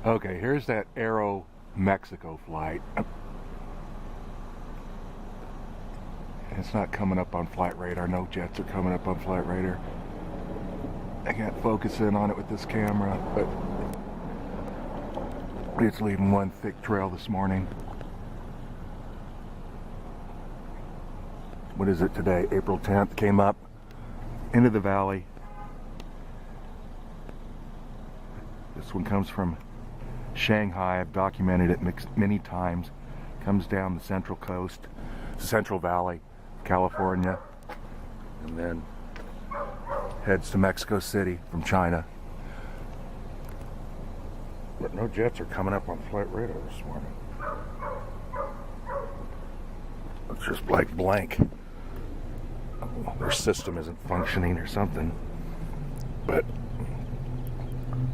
Okay, here's that Aeromexico flight. It's not coming up on flight radar. No jets are coming up on flight radar. I can't focus in on it with this camera, but it's leaving one thick trail this morning. What is it today? April 10th. Came up into the valley. This one comes from Shanghai. I've documented it many times. Comes down the central coast, Central Valley, California, and then heads to Mexico City from China. But no jets are coming up on flight radar this morning. It's just like blank. Their system isn't functioning or something. But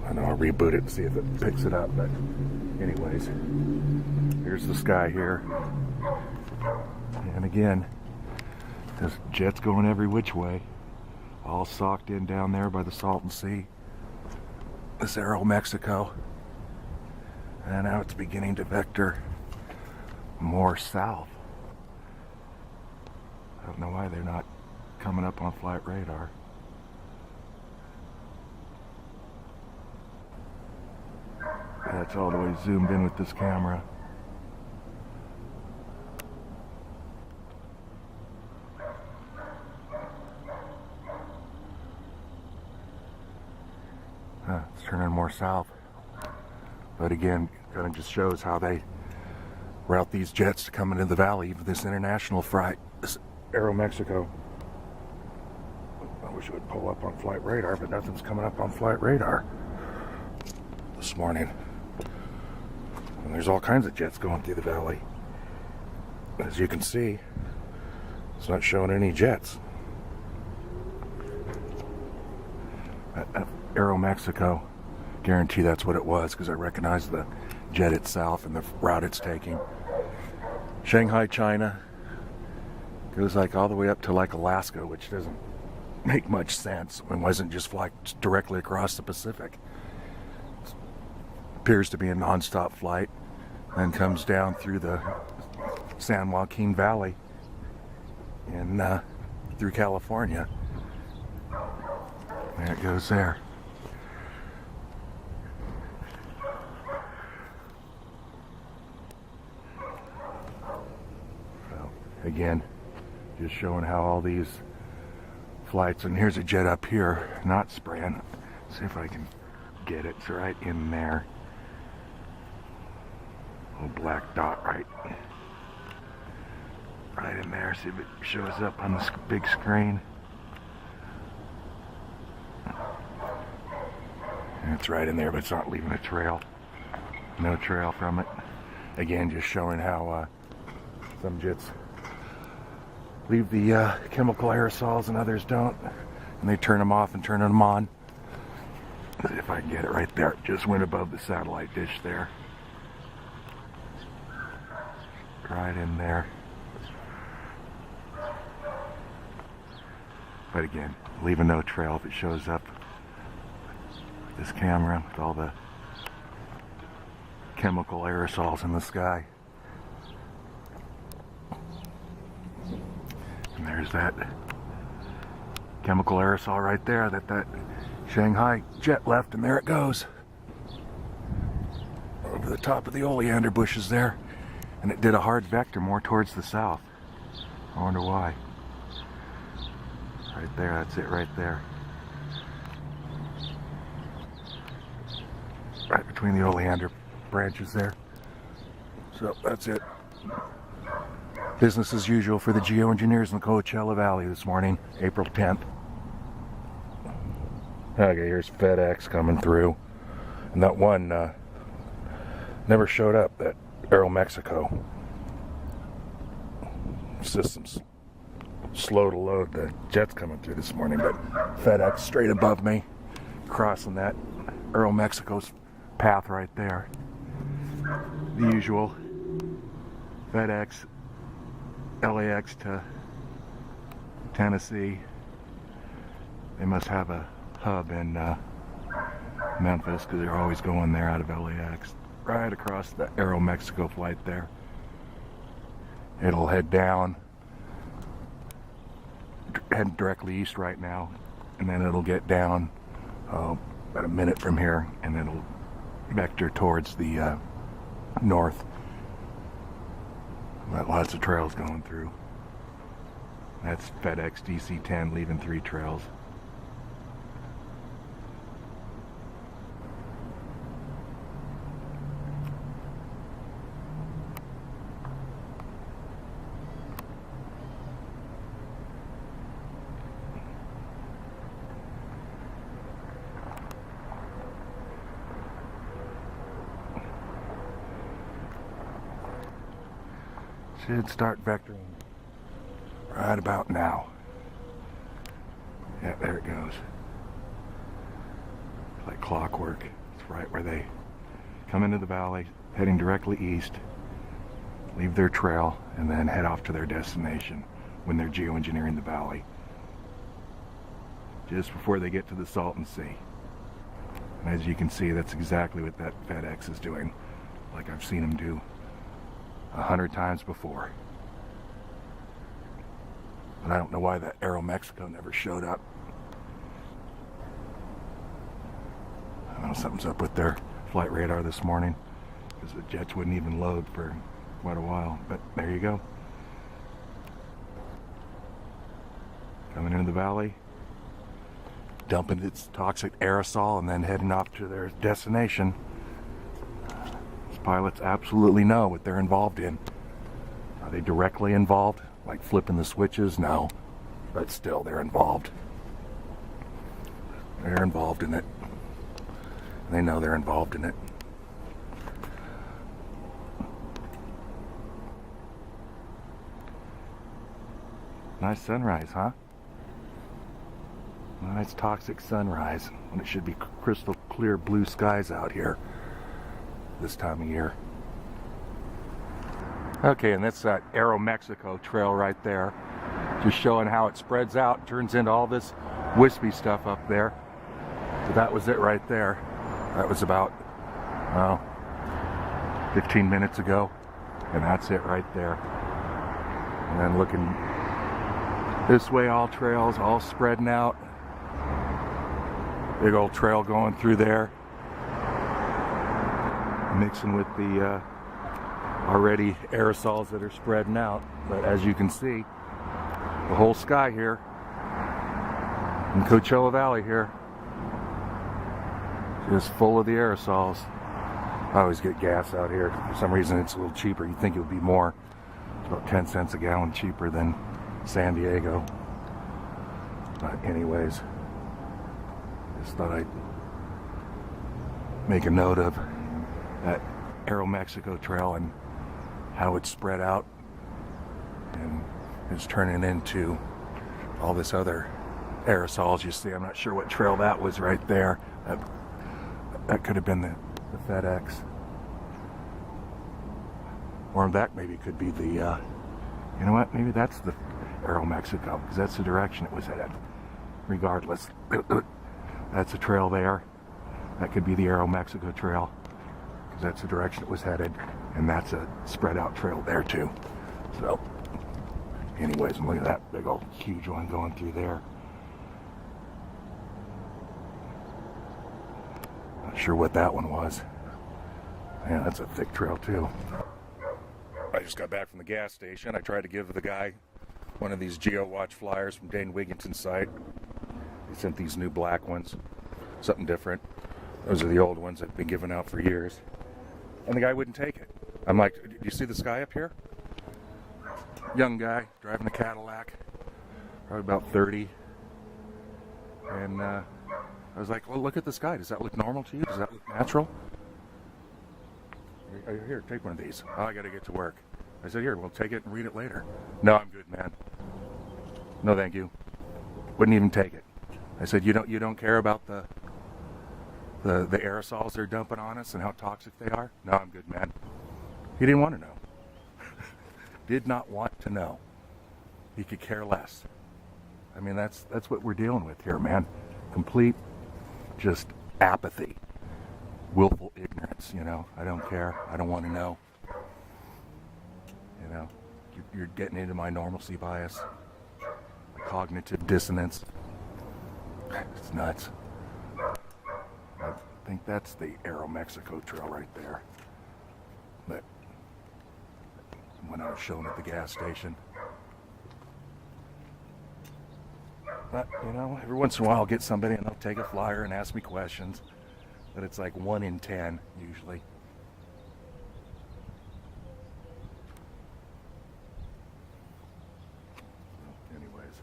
I know I'll reboot it and see if it picks it up. But anyways, here's the sky here. And again, there's jets going every which way. All socked in down there by the Salton Sea. This Aeromexico. And now it's beginning to vector more south. I don't know why they're not coming up on flight radar. That's all the way zoomed in with this camera. It's turning more south. But again, kind of just shows how they route these jets to come into the valley, even this international flight, this Aeromexico. I wish it would pull up on flight radar, but nothing's coming up on flight radar this morning. And there's all kinds of jets going through the valley. As you can see, it's not showing any jets. Aeromexico, guarantee that's what it was, because I recognize the jet itself and the route it's taking. Shanghai, China, goes like all the way up to like Alaska, which doesn't make much sense. It wasn't just fly directly across the Pacific. It appears to be a non-stop flight, then comes down through the San Joaquin Valley and through California. There it goes there. So, again, just showing how all these flights, and here's a jet up here, not spraying. See if I can get it. It's right in there. Little black dot right in there. See if it shows up on the big screen. And it's right in there, but it's not leaving a trail. No trail from it. Again, just showing how some jets leave the chemical aerosols and others don't. And they turn them off and turn them on. See if I can get it right there. Just went above the satellite dish there. Right in there. But again, leaving no trail if it shows up. This camera with all the chemical aerosols in the sky. And there's that chemical aerosol right there that Shanghai jet left, and there it goes. Over the top of the oleander bushes there. And it did a hard vector more towards the south. I wonder why. Right there, that's it right there. Right between the oleander branches there. So that's it. Business as usual for the Geoengineers in the Coachella Valley this morning, April 10th. Okay, here's FedEx coming through. And that one never showed up, that Aeromexico. System's slow to load. The jet's coming through this morning, but FedEx straight above me, crossing that Aeromexico's path right there. The usual FedEx, LAX to Tennessee. They must have a hub in Memphis, because they're always going there out of LAX. Right across the Aeromexico flight there. It'll head down, head directly east right now, and then it'll get down about a minute from here, and it'll vector towards the north. Got lots of trails going through. That's FedEx DC-10 leaving 3 trails. Should start vectoring right about now. Yeah, there it goes. Like clockwork. It's right where they come into the valley, heading directly east, leave their trail, and then head off to their destination when they're geoengineering the valley. Just before they get to the Salton Sea. And as you can see, that's exactly what that FedEx is doing, like I've seen them do 100 times before. And I don't know why that Aeromexico never showed up. I don't know, something's up with their flight radar this morning, because the jets wouldn't even load for quite a while. But there you go. Coming into the valley, dumping its toxic aerosol, and then heading off to their destination. These pilots absolutely know what they're involved in. Are they directly involved, like flipping the switches? No, but still they're involved. They're involved in it. They know they're involved in it. Nice sunrise, huh? Nice toxic sunrise when it should be crystal clear blue skies out here this time of year. Okay, and that's that Aeromexico trail right there. Just showing how it spreads out, turns into all this wispy stuff up there. So that was it right there. That was about 15 minutes ago. And that's it right there. And then looking this way, all trails, all spreading out. Big old trail going through there, mixing with the already aerosols that are spreading out. But as you can see, the whole sky here in Coachella Valley here is full of the aerosols. I always get gas out here. For some reason it's a little cheaper. You'd think it would be more. It's about 10 cents a gallon cheaper than San Diego. But anyways, just thought I'd make a note of that Aeromexico trail and how it's spread out and it's turning into all this other aerosols you see. I'm not sure what trail that was right there. That could have been the FedEx. Or that maybe could be the, you know what, maybe that's the Aeromexico, because that's the direction it was headed. Regardless, that's a trail there. That could be the Aeromexico trail, because that's the direction it was headed. And that's a spread out trail there too. So, anyways, look at that big old huge one going through there. Not sure what that one was. Yeah, that's a thick trail too. I just got back from the gas station. I tried to give the guy one of these GeoWatch flyers from Dane Wigington's site. He sent these new black ones. Something different. Those are the old ones that have been given out for years. And the guy wouldn't take it. I'm like, do you see the sky up here? Young guy, driving a Cadillac. Probably about 30. And I was like, well, look at the sky. Does that look normal to you? Does that look natural? Here, take one of these. Oh, I got to get to work. I said, here, well, take it and read it later. No, I'm good, man. No, thank you. Wouldn't even take it. I said, you don't care about the aerosols they're dumping on us and how toxic they are? No, I'm good, man. He didn't want to know. Did not want to know. He could care less. I mean, that's what we're dealing with here, man. Complete just apathy. willful ignorance, I don't care. I don't want to know. You're getting into my normalcy bias, my cognitive dissonance. It's nuts. I think that's the Aeromexico trail right there. But when I was shown at the gas station. But, every once in a while I'll get somebody and they'll take a flyer and ask me questions. But it's like 1 in 10 usually. Anyways.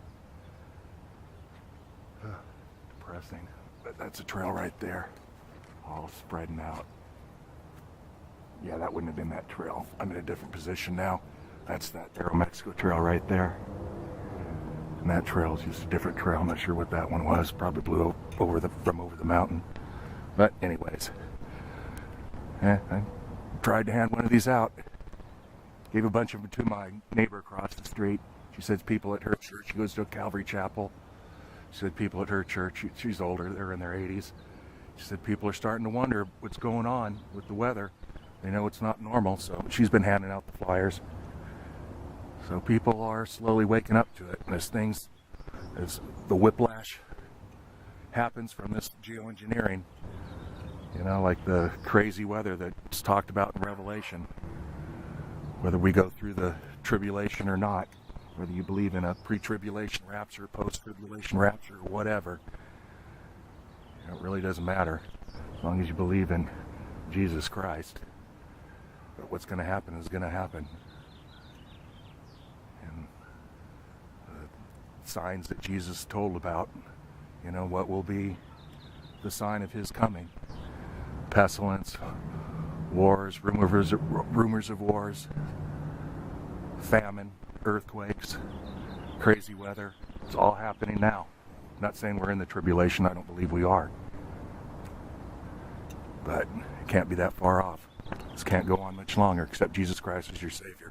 Depressing. But that's a trail right there. All spreading out. Yeah, that wouldn't have been that trail. I'm in a different position now. That's that Aeromexico trail right there. And that trail is just a different trail. I'm not sure what that one was. Probably blew from over the mountain. But anyways, I tried to hand one of these out. Gave a bunch of them to my neighbor across the street. She says people at her church, she goes to a Calvary chapel. She said people at her church, she's older, they're in their 80s. She said people are starting to wonder what's going on with the weather. They know it's not normal, so she's been handing out the flyers. So people are slowly waking up to it. And as the whiplash happens from this geoengineering, like the crazy weather that's talked about in Revelation, whether we go through the tribulation or not, whether you believe in a pre-tribulation rapture, post-tribulation rapture, or whatever, it really doesn't matter as long as you believe in Jesus Christ. But what's going to happen is going to happen. And the signs that Jesus told about, what will be the sign of his coming. Pestilence, wars, rumors of wars, famine, earthquakes, crazy weather. It's all happening now. I'm not saying we're in the tribulation. I don't believe we are. But it can't be that far off. This can't go on much longer, except Jesus Christ is your Savior.